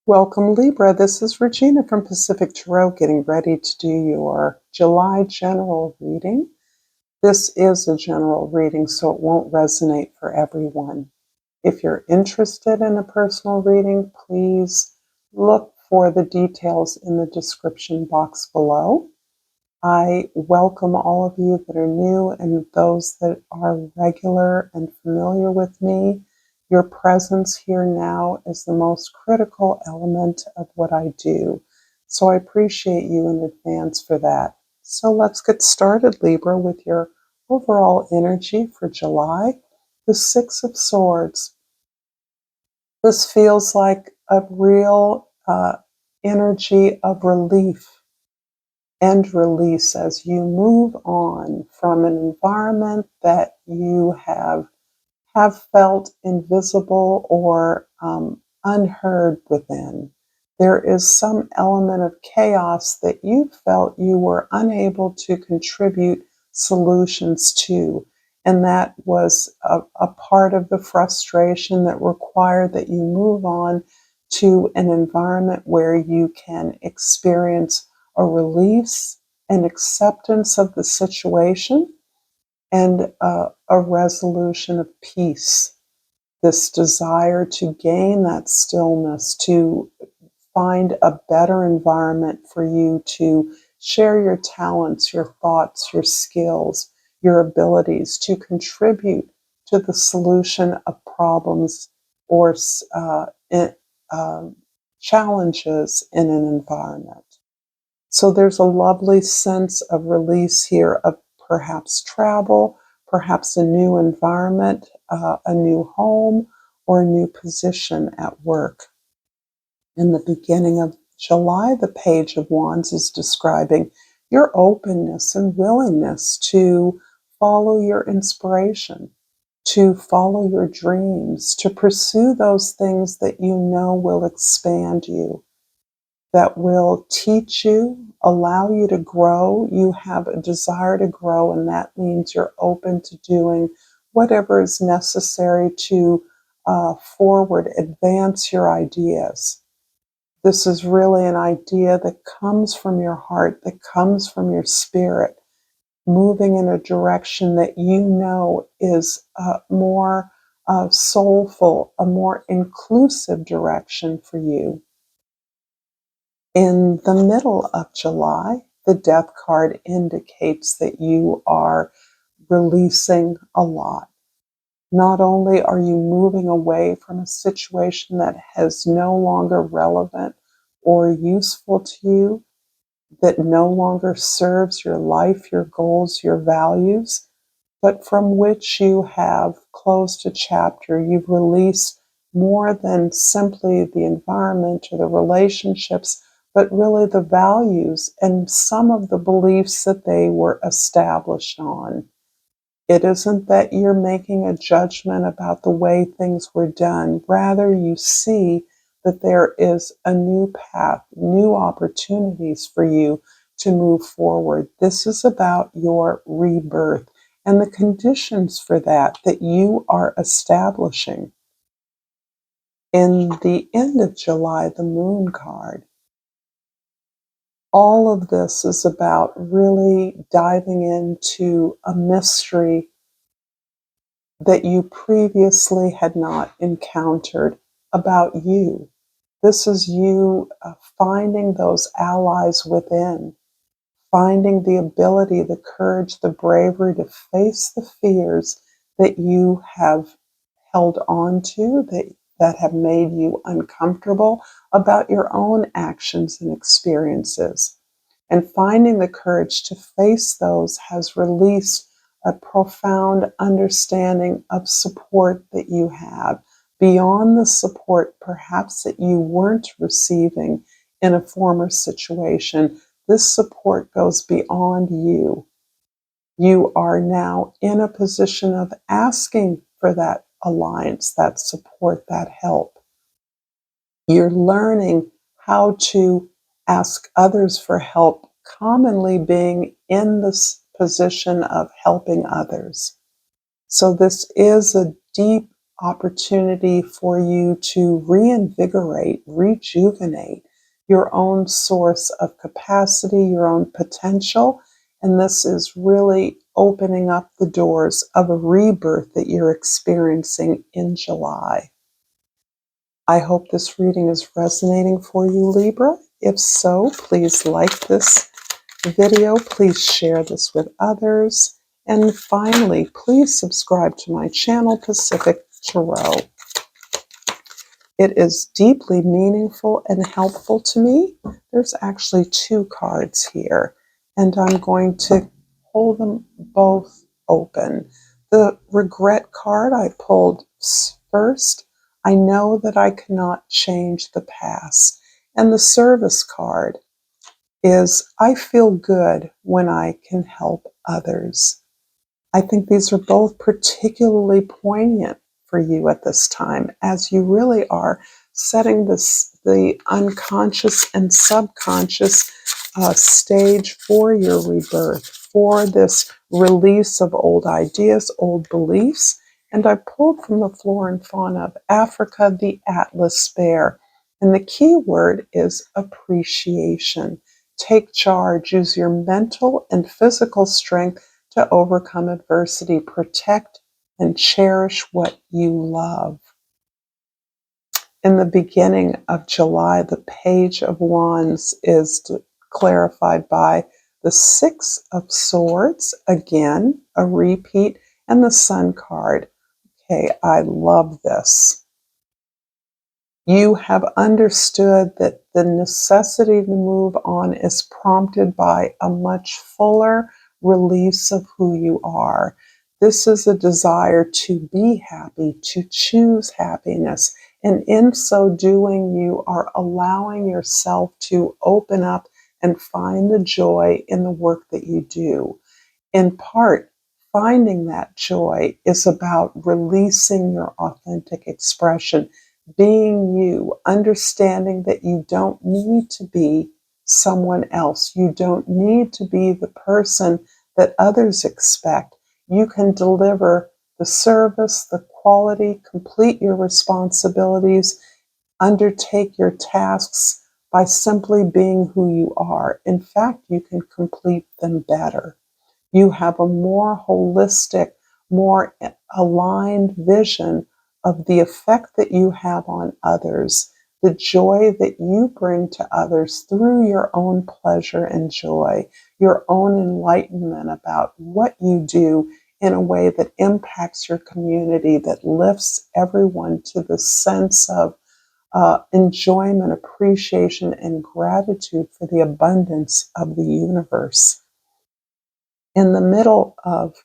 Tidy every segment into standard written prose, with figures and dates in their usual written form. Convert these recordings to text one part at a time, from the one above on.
Welcome, Libra. This is Regina from Pacific Tarot getting ready to do your July general reading. This is a general reading, so it won't resonate for everyone. If you're interested in a personal reading, please look for the details in the description box below. I welcome all of you that are new and those that are regular and familiar with me. Your presence here now is the most critical element of what I do. So I appreciate you in advance for that. So let's get started, Libra, with your overall energy for July. The Six of Swords. This feels like a real energy of relief and release as you move on from an environment that you have felt invisible or unheard within. There is some element of chaos that you felt you were unable to contribute solutions to. And that was a part of the frustration that required that you move on to an environment where you can experience a release, an acceptance of the situation, and a resolution of peace. This desire to gain that stillness, to find a better environment for you to share your talents, your thoughts, your skills, your abilities, to contribute to the solution of problems or challenges in an environment. So there's a lovely sense of release here of perhaps travel, perhaps a new environment, a new home, or a new position at work. In the beginning of July, the Page of Wands is describing your openness and willingness to follow your inspiration, to follow your dreams, to pursue those things that you know will expand you, that will teach you, allow you to grow. You have a desire to grow, and that means you're open to doing whatever is necessary to forward, advance your ideas. This is really an idea that comes from your heart, that comes from your spirit, moving in a direction that you know is more soulful, a more inclusive direction for you. In the middle of July, the Death card indicates that you are releasing a lot. Not only are you moving away from a situation that has no longer relevant or useful to you, that no longer serves your life, your goals, your values, but from which you have closed a chapter. You've released more than simply the environment or the relationships, but really the values and some of the beliefs that they were established on. It isn't that you're making a judgment about the way things were done. Rather, you see that there is a new path, new opportunities for you to move forward. This is about your rebirth and the conditions for that you are establishing. In the end of July, the Moon card, all of this is about really diving into a mystery that you previously had not encountered about you. This is you finding those allies within, finding the ability, the courage, the bravery to face the fears that you have held on to, that have made you uncomfortable about your own actions and experiences. And finding the courage to face those has released a profound understanding of support that you have beyond the support perhaps that you weren't receiving in a former situation. This support goes beyond you. You are now in a position of asking for that alliance, that support, that help. You're learning how to ask others for help, commonly being in this position of helping others. So this is a deep opportunity for you to reinvigorate, rejuvenate your own source of capacity, your own potential. And this is really opening up the doors of a rebirth that you're experiencing in July. I hope this reading is resonating for you, Libra. If so, please like this video. Please share this with others. And finally, please subscribe to my channel, Pacific Tarot. It is deeply meaningful and helpful to me. There's actually two cards here, and I'm going to hold them both open. The regret card I pulled first. I know that I cannot change the past. And the service card is I feel good when I can help others. I think these are both particularly poignant for you at this time, as you really are setting the unconscious and subconscious stage for your rebirth, for this release of old ideas, old beliefs. And I pulled from the flora and fauna of Africa the Atlas bear. And the key word is appreciation. Take charge, use your mental and physical strength to overcome adversity, protect and cherish what you love. In the beginning of July, the Page of Wands is clarified by the Six of Swords, again, a repeat, and the Sun card. Okay, I love this. You have understood that the necessity to move on is prompted by a much fuller release of who you are. This is a desire to be happy, to choose happiness. And in so doing, you are allowing yourself to open up and find the joy in the work that you do. In part, finding that joy is about releasing your authentic expression, being you, understanding that you don't need to be someone else. You don't need to be the person that others expect. You can deliver the service, the quality, complete your responsibilities, undertake your tasks by simply being who you are. In fact, you can complete them better. You have a more holistic, more aligned vision of the effect that you have on others, the joy that you bring to others through your own pleasure and joy, your own enlightenment about what you do in a way that impacts your community, that lifts everyone to the sense of enjoyment, appreciation, and gratitude for the abundance of the universe. In the middle of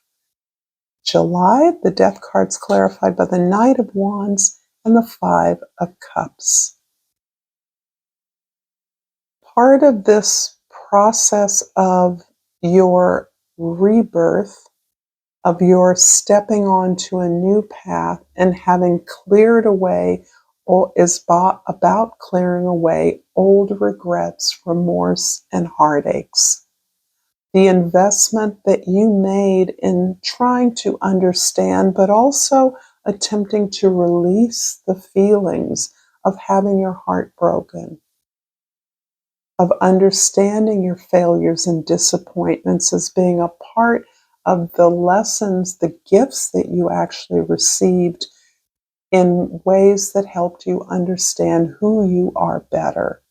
July, the Death card's clarified by the Knight of Wands and the Five of Cups. Part of this process of your rebirth, of your stepping onto a new path and having cleared away, is about clearing away old regrets, remorse, and heartaches. The investment that you made in trying to understand, but also attempting to release the feelings of having your heart broken, of understanding your failures and disappointments as being a part of the lessons, the gifts that you actually received in ways that helped you understand who you are better.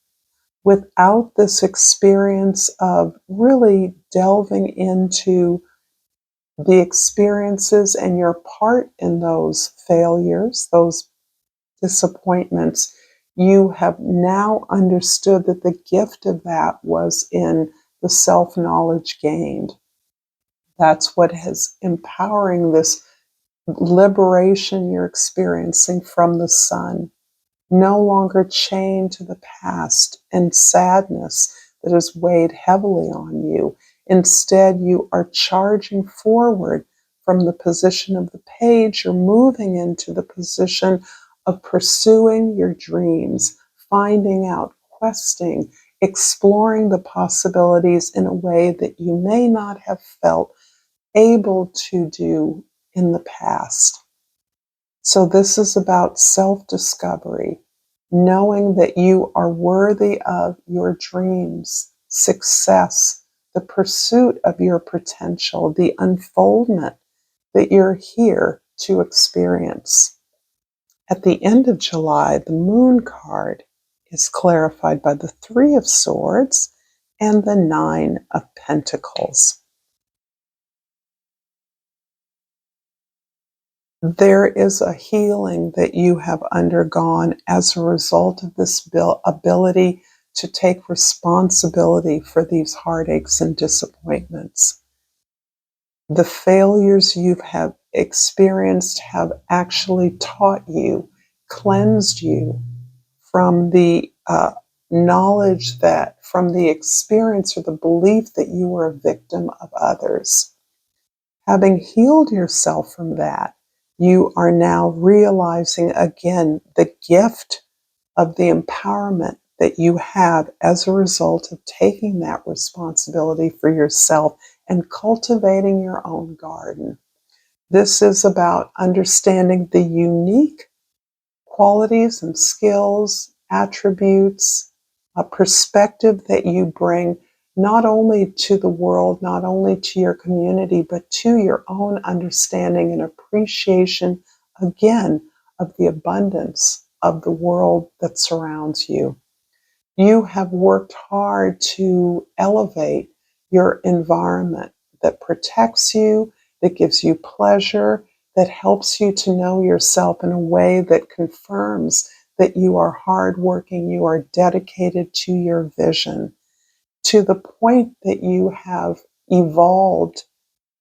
Without this experience of really delving into the experiences and your part in those failures, those disappointments, you have now understood that the gift of that was in the self-knowledge gained. That's what is empowering this liberation you're experiencing from the sun. No longer chained to the past and sadness that has weighed heavily on you. Instead, you are charging forward from the position of the page. You're moving into the position of pursuing your dreams, finding out, questing, exploring the possibilities in a way that you may not have felt able to do in the past. So this is about self-discovery, knowing that you are worthy of your dreams, success, the pursuit of your potential, the unfoldment that you're here to experience. At the end of July, the Moon card is clarified by the Three of Swords and the Nine of Pentacles. There is a healing that you have undergone as a result of this ability to take responsibility for these heartaches and disappointments. The failures you have experienced have actually taught you, cleansed you from the knowledge that, from the experience or the belief that you were a victim of others. Having healed yourself from that, you are now realizing again the gift of the empowerment that you have as a result of taking that responsibility for yourself and cultivating your own garden. This is about understanding the unique qualities and skills, attributes, a perspective that you bring not only to the world, not only to your community, but to your own understanding and appreciation, again, of the abundance of the world that surrounds you. You have worked hard to elevate your environment that protects you, that gives you pleasure, that helps you to know yourself in a way that confirms that you are hardworking, you are dedicated to your vision, to the point that you have evolved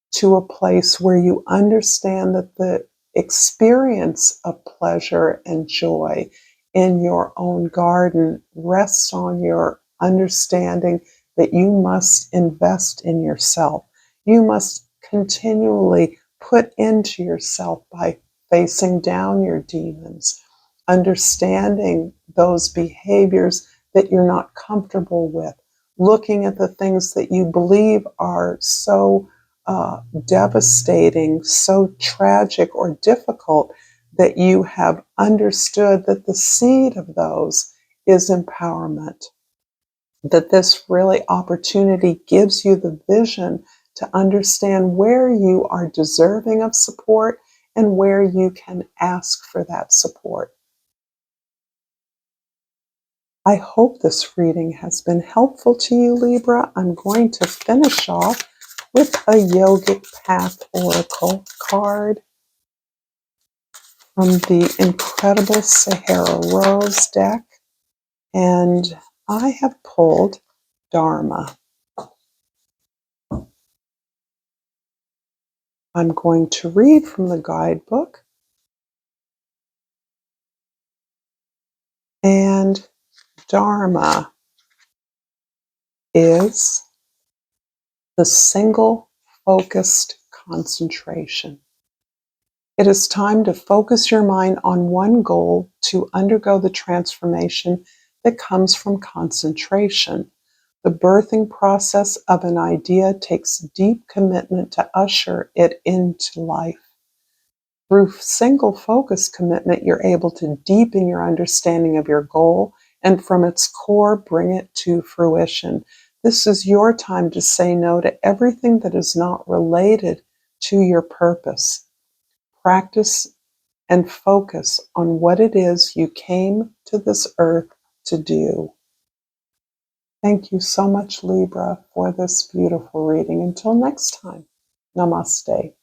to a place where you understand that the experience of pleasure and joy in your own garden rests on your understanding that you must invest in yourself. You must continually put into yourself by facing down your demons, understanding those behaviors that you're not comfortable with, looking at the things that you believe are so devastating, so tragic or difficult, that you have understood that the seed of those is empowerment. That this really opportunity gives you the vision to understand where you are deserving of support and where you can ask for that support. I hope this reading has been helpful to you, Libra. I'm going to finish off with a Yogic Path Oracle card from the incredible Sahara Rose deck. And I have pulled Dharma. I'm going to read from the guidebook. And Dharma is the single focused concentration. It is time to focus your mind on one goal to undergo the transformation that comes from concentration. The birthing process of an idea takes deep commitment to usher it into life. Through single focus commitment, you're able to deepen your understanding of your goal and from its core, bring it to fruition. This is your time to say no to everything that is not related to your purpose. Practice and focus on what it is you came to this earth to do. Thank you so much, Libra, for this beautiful reading. Until next time, Namaste.